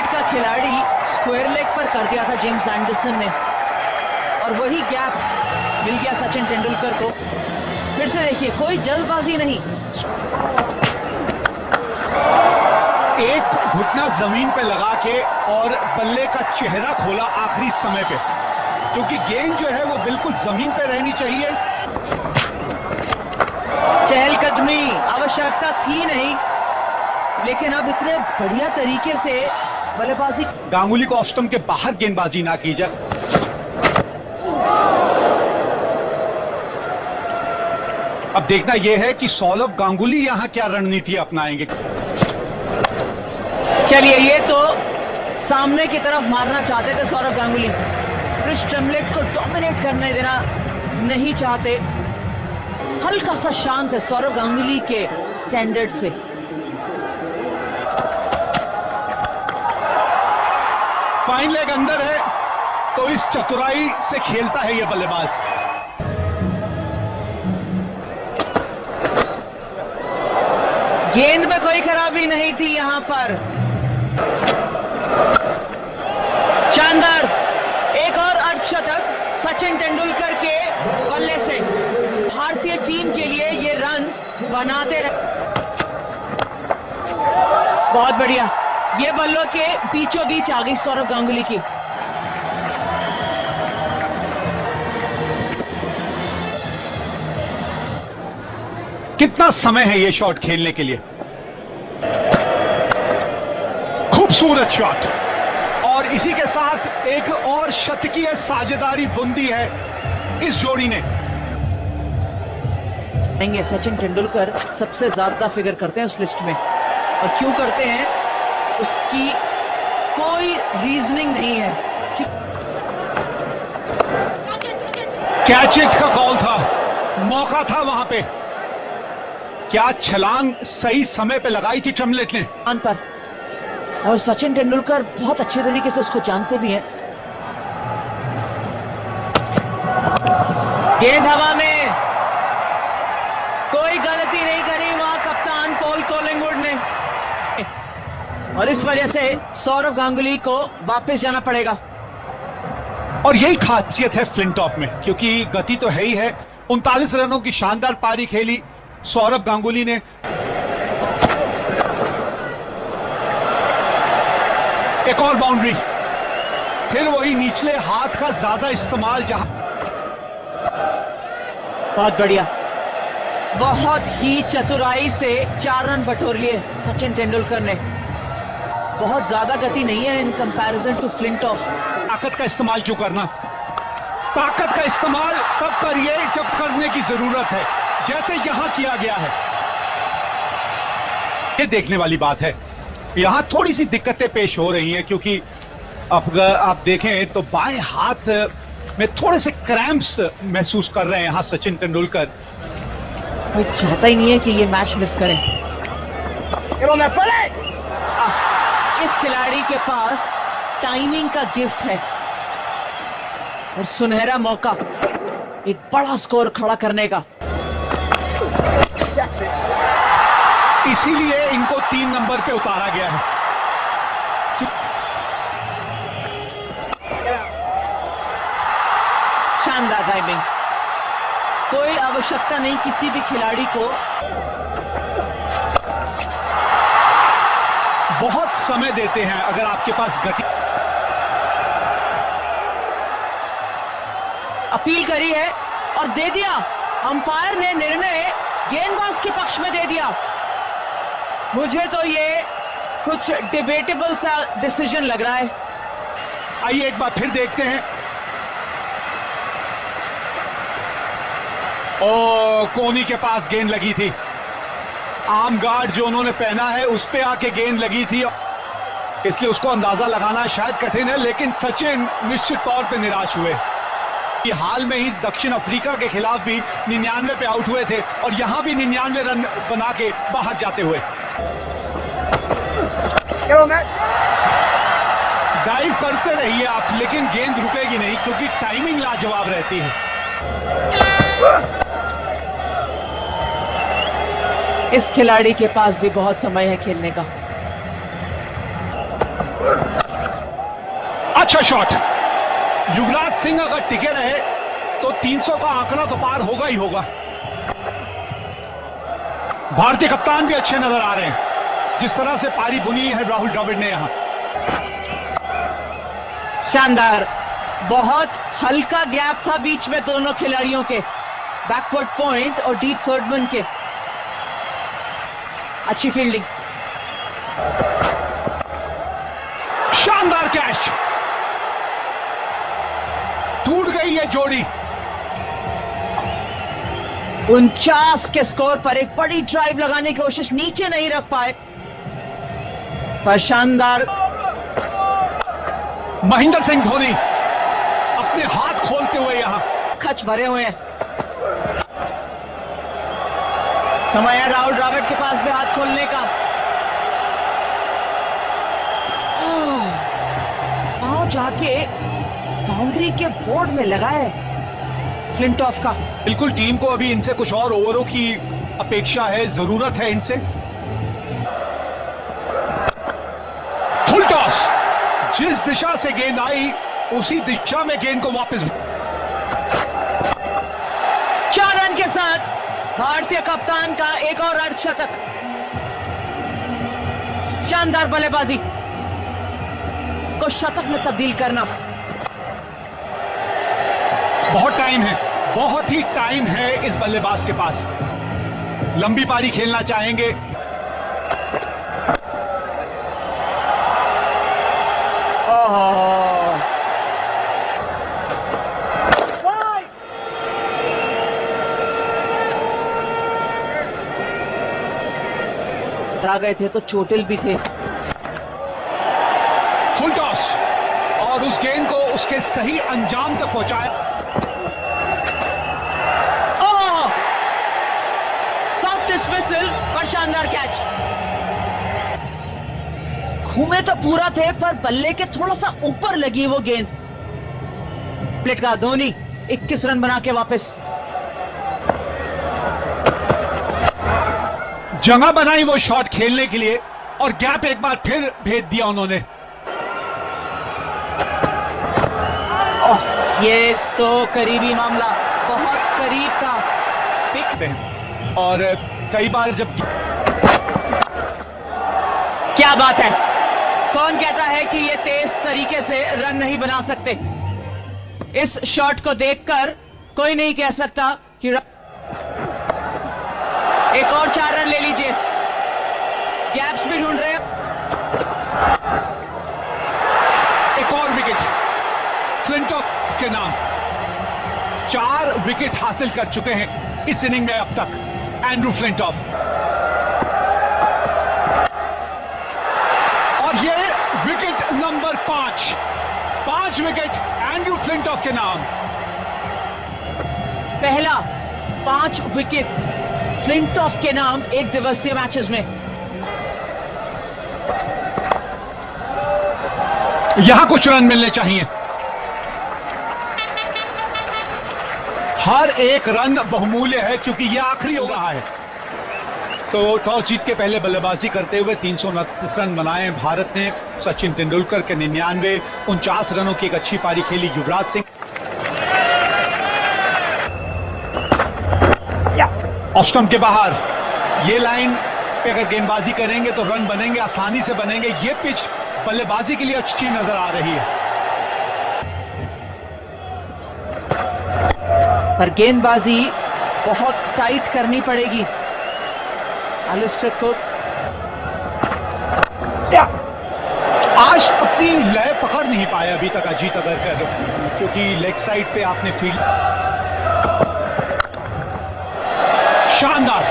Adelaide का खिलाड़ी square leg पर कर दिया था जेम्स एंडरसन ने, और वही गैप मिल गया सचिन तेंदुलकर को। फिर से देखिए, कोई जल्दबाजी नहीं, एक घुटना जमीन पे लगा के और बल्ले का चेहरा खोला आखिरी समय पे, क्योंकि गेंद जो है वो बिल्कुल जमीन पे रहनी चाहिए। चहलकदमी आवश्यकता थी नहीं, लेकिन अब इतने बढ़िया तरीके से बल्लेबाजी। गांगुली को ऑफ स्टंप के बाहर गेंदबाजी ना की जाए। अब देखना यह है कि सौरव गांगुली यहां क्या रणनीति अपनाएंगे। चलिए, ये तो सामने की तरफ मारना चाहते थे सौरव गांगुली, क्रिस ट्रेमलेट को डोमिनेट करने देना नहीं चाहते। हल्का सा शांत है सौरव गांगुली के स्टैंडर्ड से। फाइन लेग अंदर है, तो इस चतुराई से खेलता है यह बल्लेबाज। गेंद में कोई खराबी नहीं थी यहां पर। शानदार एक और अर्धशतक सचिन तेंदुलकर के बल्ले से। भारतीय टीम के लिए ये रन्स बनाते रहे। बहुत बढ़िया, ये बल्लों के बीचों बीच आ गई सौरव गांगुली की। कितना समय है ये शॉट खेलने के लिए। खूबसूरत शॉट, और इसी के साथ एक और शतकीय साझेदारी बुंदी है इस जोड़ी ने। सचिन तेंदुलकर सबसे ज्यादा फिगर करते हैं उस लिस्ट में, और क्यों करते हैं उसकी कोई रीजनिंग नहीं है। कैच इट का कॉल था, मौका था वहां पे। क्या छलांग सही समय पे लगाई थी ट्रेमलेट ने पर, और सचिन तेंदुलकर बहुत अच्छे तरीके से उसको जानते भी हैं। गेंद हवा में, कोई गलती नहीं करी वहां कप्तान पॉल कॉलिंगवुड ने, और इस वजह से सौरव गांगुली को वापस जाना पड़ेगा। और यही खासियत है फ्लिंटॉफ में, क्योंकि गति तो है ही है। 39 रनों की शानदार पारी खेली सौरव गांगुली ने। एक और बाउंड्री, फिर वही निचले हाथ का ज्यादा इस्तेमाल। जहां बहुत बढ़िया, बहुत ही चतुराई से 4 रन बटोर लिए सचिन तेंदुलकर ने। बहुत ज्यादा गति नहीं है इन कंपैरिजन टू फ्लिंटॉफ। ताकत का इस्तेमाल क्यों करना? ताकत का इस्तेमाल तब करिए जब करने की जरूरत है, जैसे यहां किया गया है। ये देखने वाली बात है। यहां थोड़ी सी दिक्कतें पेश हो रही हैं, क्योंकि अब आप देखें तो बाएं हाथ में थोड़े से क्रैम्प्स महसूस कर रहे हैं यहां सचिन तेंदुलकर। कोई चाहता ही नहीं है कि ये मैच मिस करें। इस खिलाड़ी के पास टाइमिंग का गिफ्ट है, और सुनहरा मौका एक बड़ा स्कोर खड़ा करने का। इसीलिए इनको 3 नंबर पे उतारा गया है। शानदार टाइमिंग, कोई आवश्यकता नहीं किसी भी खिलाड़ी को। बहुत समय देते हैं अगर आपके पास गति। अपील करी है और दे दिया, अंपायर ने निर्णय गेंदबाज के पक्ष में दे दिया। मुझे तो ये कुछ डिबेटेबल सा डिसीजन लग रहा है। आइए एक बार फिर देखते हैं। ओ, कोहली के पास गेंद लगी थी। आर्म गार्ड जो उन्होंने पहना है उस पे आके गेंद लगी थी, इसलिए उसको अंदाजा लगाना शायद कठिन है। लेकिन सचिन निश्चित तौर पे निराश हुए। हाल में ही दक्षिण अफ्रीका के खिलाफ भी 99 पे आउट हुए थे, और यहां भी 99 रन बना के बाहर जाते हुए। डाइव करते रहिए आप, लेकिन गेंद रुकेगी नहीं, क्योंकि टाइमिंग लाजवाब रहती है। इस खिलाड़ी के पास भी बहुत समय है खेलने का। अच्छा शॉट। युवराज सिंह अगर टिके रहे तो 300 का आंकड़ा तो पार होगा ही होगा। भारतीय कप्तान भी अच्छे नजर आ रहे हैं, जिस तरह से पारी बुनी है राहुल द्रविड़ ने यहां। शानदार, बहुत हल्का गैप था बीच में दोनों खिलाड़ियों के, बैकवर्ड पॉइंट और डीप थर्ड मन के। अच्छी फील्डिंग, शानदार कैच, टूट गई है जोड़ी। 49 के स्कोर पर एक बड़ी ड्राइव लगाने की कोशिश, नीचे नहीं रख पाए, पर शानदार। महेंद्र सिंह धोनी अपने हाथ खोलते हुए यहां, खच भरे हुए हैं। समय है राहुल द्रविड़ के पास भी हाथ खोलने का। पांव जाके बाउंड्री के बोर्ड में लगा है फ्लिंटॉफ का। बिल्कुल, टीम को अभी इनसे कुछ और ओवरों की अपेक्षा है, जरूरत है इनसे। फुल टॉस, जिस दिशा से गेंद आई उसी दिशा में गेंद को वापस। 4 रन के साथ भारतीय कप्तान का एक और अर्धशतक। शानदार बल्लेबाजी को शतक में तब्दील करना। बहुत टाइम है, बहुत ही टाइम है इस बल्लेबाज के पास। लंबी पारी खेलना चाहेंगे। आ गए थे तो चोटिल भी थे। फुल टॉस और उस गेंद को उसके सही अंजाम तक पहुंचाया। सॉफ्ट डिसमिसल पर शानदार कैच। घूमे तो पूरा थे पर बल्ले के थोड़ा सा ऊपर लगी वो गेंद। प्लेट का धोनी 21 रन बना के वापस। जगह बनाई वो शॉट खेलने के लिए और गैप एक बार फिर भेज दिया उन्होंने। ये तो करीबी मामला, बहुत करीब था। पिक और कई बार जब क्या बात है, कौन कहता है कि ये तेज तरीके से रन नहीं बना सकते। इस शॉट को देखकर कोई नहीं कह सकता कि एक और 4 रन ले लीजिए। गैप्स भी ढूंढ रहे हैं। एक और विकेट फ्लिंटॉफ के नाम। 4 विकेट हासिल कर चुके हैं इस इनिंग में अब तक एंड्रू फ्लिंटॉफ। और ये wicket number 5 wicket Andrew Flintoff के नाम। पहला 5 विकेट फ्लिंटॉफ के नाम एक दिवसीय मैचेस में। यहां कुछ रन मिलने चाहिए। हर एक रन बहुमूल्य है क्योंकि यह आखिरी हो रहा है। तो टॉस जीत के पहले बल्लेबाजी करते हुए 329 रन बनाए भारत ने। सचिन तेंदुलकर के 99, 49 रनों की एक अच्छी पारी खेली युवराज सिंह। ऑफ स्टंप के बाहर ये लाइन पे अगर गेंदबाजी करेंगे तो रन बनेंगे, आसानी से बनेंगे। ये पिच बल्लेबाजी के लिए अच्छी नजर आ रही है। पर गेंदबाजी बहुत टाइट करनी पड़ेगी। एलिस्टर कुक आज अपनी लय पकड़ नहीं पाया अभी तक अजीत अगरकर, क्योंकि लेग साइड पे आपने फील्ड। शानदार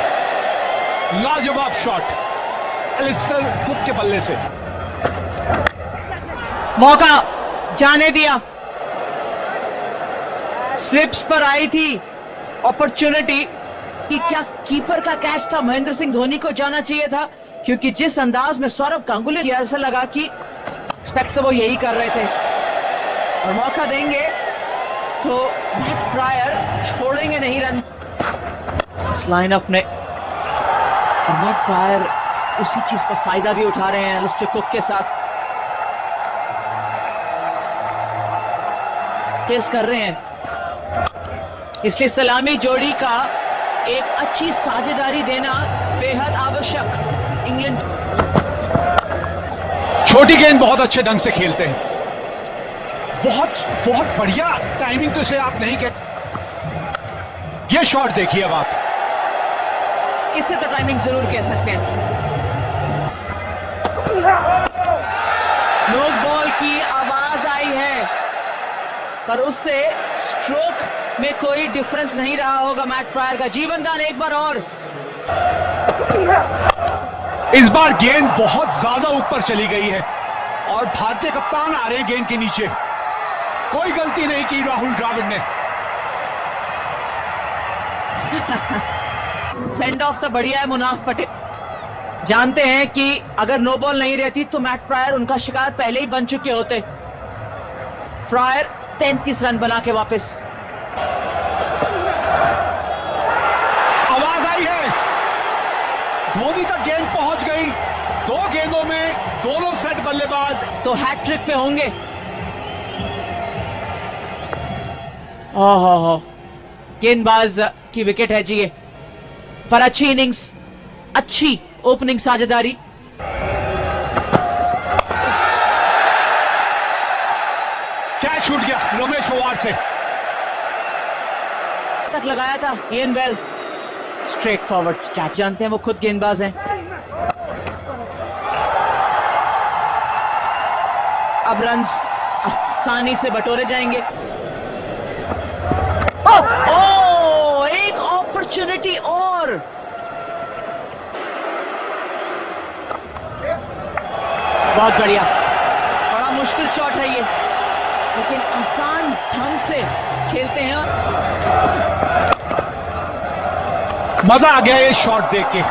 लाजवाब शॉट एलिस्टर कुक के बल्ले से। मौका जाने दिया। स्लिप्स पर आई थी अपॉर्चुनिटी कि क्या कीपर का कैच था। महेंद्र सिंह धोनी को जाना चाहिए था, क्योंकि जिस अंदाज में सौरभ गांगुली किया, ऐसा लगा कि एक्सपेक्ट तो वो यही कर रहे थे। और मौका देंगे तो मैट प्रायर छोड़ेंगे नहीं रन इस लाइनअप में। मैट प्रायर उसी चीज का फायदा भी उठा रहे हैं एलिस्टर कुक के साथ। फेस कर रहे हैं, इसलिए सलामी जोड़ी का एक अच्छी साझेदारी देना बेहद आवश्यक। इंग्लैंड छोटी गेंद बहुत अच्छे ढंग से खेलते हैं, बहुत बहुत बढ़िया टाइमिंग तो इसे आप नहीं कह। ये शॉट देखिए अब आप, इसे तो टाइमिंग जरूर कह सकते हैं। नो बॉल की आवाज आई है, पर उससे स्ट्रोक में कोई डिफरेंस नहीं रहा होगा मैट प्रायर का। जीवन दान एक बार और। इस बार गेंद बहुत ज्यादा ऊपर चली गई है और भारतीय कप्तान आ रहे हैं गेंद के नीचे। कोई गलती नहीं की राहुल द्रविड़ ने। सेंड ऑफ तो बढ़िया है मुनाफ पटेल। जानते हैं कि अगर नो बॉल नहीं रहती तो मैट प्रायर उनका शिकार पहले ही बन चुके होते। प्रायर 33 रन बना के वापस। आवाज आई है, धोनी तक गेंद पहुंच गई। 2 गेंदों में दोनों सेट बल्लेबाज तो हैट्रिक पे होंगे। ओहो, गेंदबाज की विकेट है जी ये, पर अच्छी इनिंग्स, अच्छी ओपनिंग साझेदारी। कैच छूट गया रमेश पवार से। तक लगाया था Ian Bell, straight forward catch. जानते हैं वो खुद गेंदबाज हैं। अब रन्स आसानी से बटोरे जाएंगे। ओ, एक अपॉर्चुनिटी और। बहुत बढ़िया, बड़ा मुश्किल शॉट है ये, लेकिन आसान ढंग से खेलते हैं। मजा आ गया ये शॉट देख के।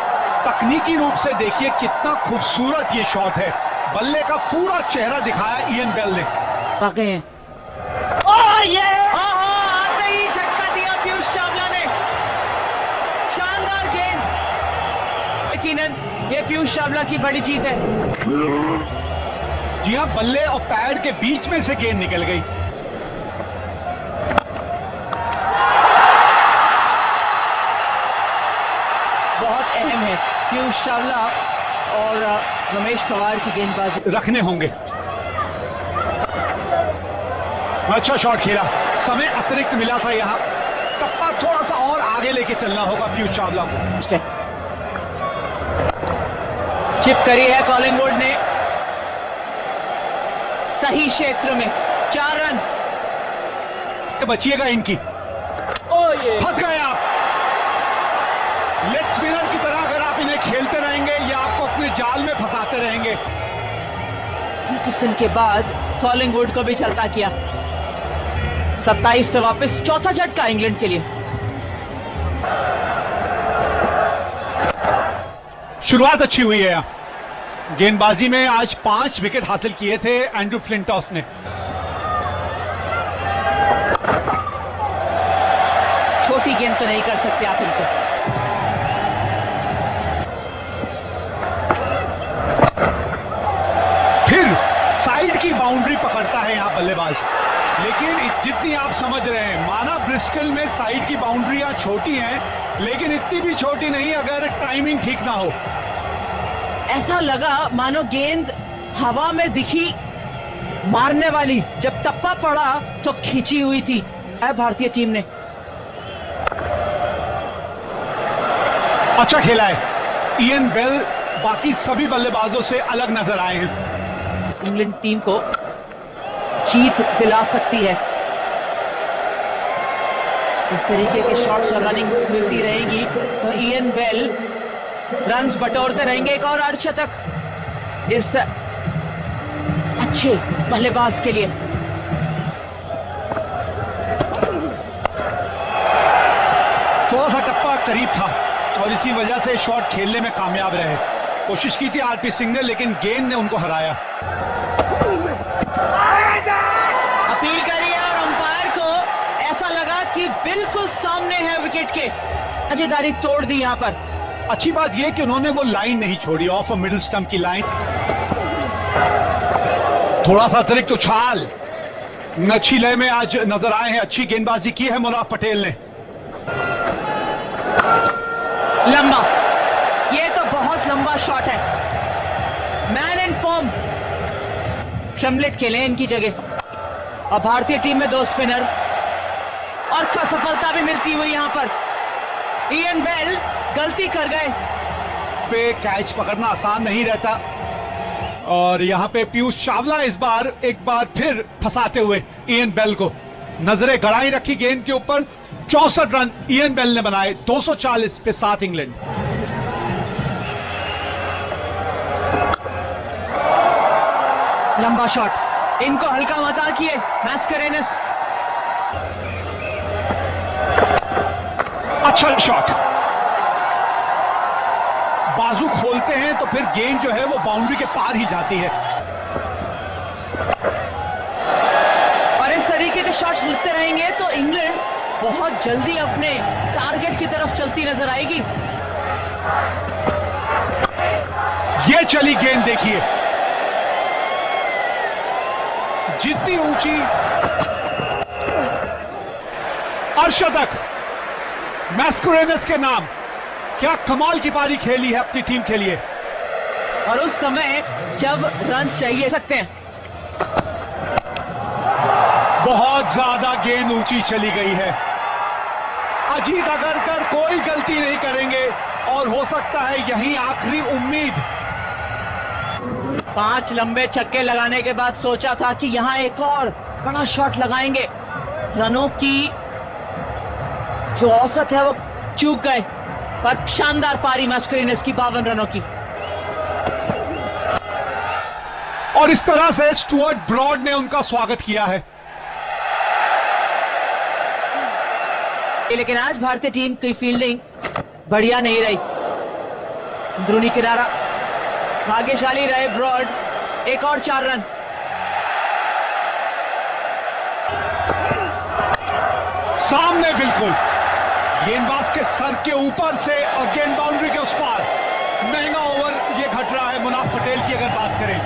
तकनीकी रूप से देखिए कितना खूबसूरत ये शॉट है। बल्ले का पूरा चेहरा दिखाया इयन बेल ने। वाकई हैं। ये आते ही झटका दिया पीयूष चावला ने। शानदार गेंद। यकीनन ये पीयूष चावला की बड़ी जीत है। जी हाँ, बल्ले और पैड के बीच में से गेंद निकल गई। बहुत अहम है पीयूष चावला और रमेश पवार की गेंदबाजी रखने होंगे। अच्छा शॉट खेला, समय अतिरिक्त मिला था यहाँ। टप्पा थोड़ा सा और आगे लेके चलना होगा पीयूष चावला को। चिप करी है कॉलिंगवुड ने सही क्षेत्र में। 4 रन। बचिएगा इनकी। फंस गए आप। लेग स्पिनर की तरह अगर आप इन्हें खेलते रहेंगे या आपको अपने जाल में फंसाते रहेंगे। पीटरसन के बाद कॉलिंगवुड को भी चलता किया। 27 पे वापस। चौथा झटका इंग्लैंड के लिए। शुरुआत अच्छी हुई है। गेंदबाजी में आज 5 विकेट हासिल किए थे एंड्रू फ्लिंटॉफ ने। छोटी गेंद तो नहीं कर सकते आप इनको। फिर साइड की बाउंड्री पकड़ता है यहां बल्लेबाज, लेकिन जितनी आप समझ रहे हैं, माना ब्रिस्टल में साइड की बाउंड्रियां छोटी हैं, लेकिन इतनी भी छोटी नहीं अगर टाइमिंग ठीक ना हो। ऐसा लगा मानो गेंद हवा में दिखी मारने वाली, जब टप्पा पड़ा तो खींची हुई थी भारतीय टीम ने। अच्छा खेला है। इयन बेल बाकी सभी बल्लेबाजों से अलग नजर आए हैं। इंग्लैंड टीम को जीत दिला सकती है। इस तरीके के शॉट्स और रनिंग मिलती रहेगी तो इयन बेल रन्स बटोरते रहेंगे। एक और अर्धशतक इस अच्छे बल्लेबाज के लिए। थोड़ा सा टप्पा करीब था और इसी वजह से शॉट खेलने में कामयाब रहे। कोशिश की थी आरपी सिंह ने, लेकिन गेंद ने उनको हराया। अपील करी और अंपायर को ऐसा लगा कि बिल्कुल सामने है विकेट के। साझेदारी तोड़ दी यहां पर। अच्छी बात यह कि उन्होंने वो लाइन नहीं छोड़ी, ऑफ मिडिल स्टंप की लाइन। थोड़ा सा अतिरिक्त उछाल, अच्छी लय में आज नजर आए हैं, अच्छी गेंदबाजी की है मुनाफ पटेल ने। लंबा, ये तो बहुत लंबा शॉट है। मैन इन फॉर्म ट्रेमलेट खेले इनकी जगह। और भारतीय टीम में 2 स्पिनर और सफलता भी मिलती हुई यहां पर। इयन बेल गलती कर गए। पे कैच पकड़ना आसान नहीं रहता और यहां पे पीयूष चावला इस बार एक बार फिर फंसाते हुए इयन बेल को। नजरें गड़ाई रखी गेंद के ऊपर। 64 रन इयन बेल ने बनाए, 240 पे 7 इंग्लैंड। लंबा शॉट, इनको हल्का मत आकिए मैस्करेनस। अच्छा शॉट, बाजू खोलते हैं तो फिर गेंद जो है वो बाउंड्री के पार ही जाती है। और इस तरीके के शॉट्स लिखते रहेंगे तो इंग्लैंड बहुत जल्दी अपने टारगेट की तरफ चलती नजर आएगी। ये चली गेंद देखिए, जितनी ऊंची अर्शदक मैस्कुरेनस के नाम। क्या कमाल की पारी खेली है अपनी टीम के लिए। और उस समय जब रन चाहिए सकते हैं। बहुत ज्यादा गेंद ऊंची चली गई है। अजीत अगरकर कोई गलती नहीं करेंगे और हो सकता है यही आखिरी उम्मीद। 5 लंबे छक्के लगाने के बाद सोचा था कि यहां एक और बड़ा शॉट लगाएंगे। रनों की जो औसत है वो चूक गए, पर शानदार पारी मैस्करेनस की 52 रनों की। और इस तरह से स्टुअर्ट ब्रॉड ने उनका स्वागत किया है। लेकिन आज भारतीय टीम की फील्डिंग बढ़िया नहीं रही। अंदरूनी किनारा, भाग्यशाली रहे ब्रॉड। एक और 4 रन। सामने बिल्कुल गेंदबाज के सर के ऊपर से और गेंद बाउंड्री के उस पार। महंगा ओवर ये घट रहा है मुनाफ पटेल की अगर बात करें।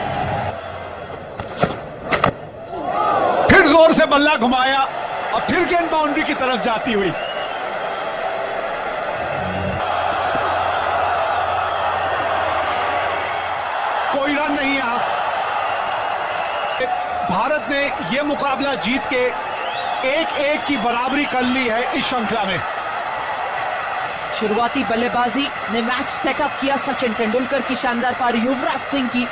फिर जोर से बल्ला घुमाया और फिर गेंद बाउंड्री की तरफ जाती हुई। कोई रन नहीं यहां। भारत ने यह मुकाबला जीत के 1-1 की बराबरी कर ली है इस श्रृंखला में। शुरुआती बल्लेबाजी ने मैच सेटअप किया सचिन तेंदुलकर की शानदार पारी, युवराज सिंह की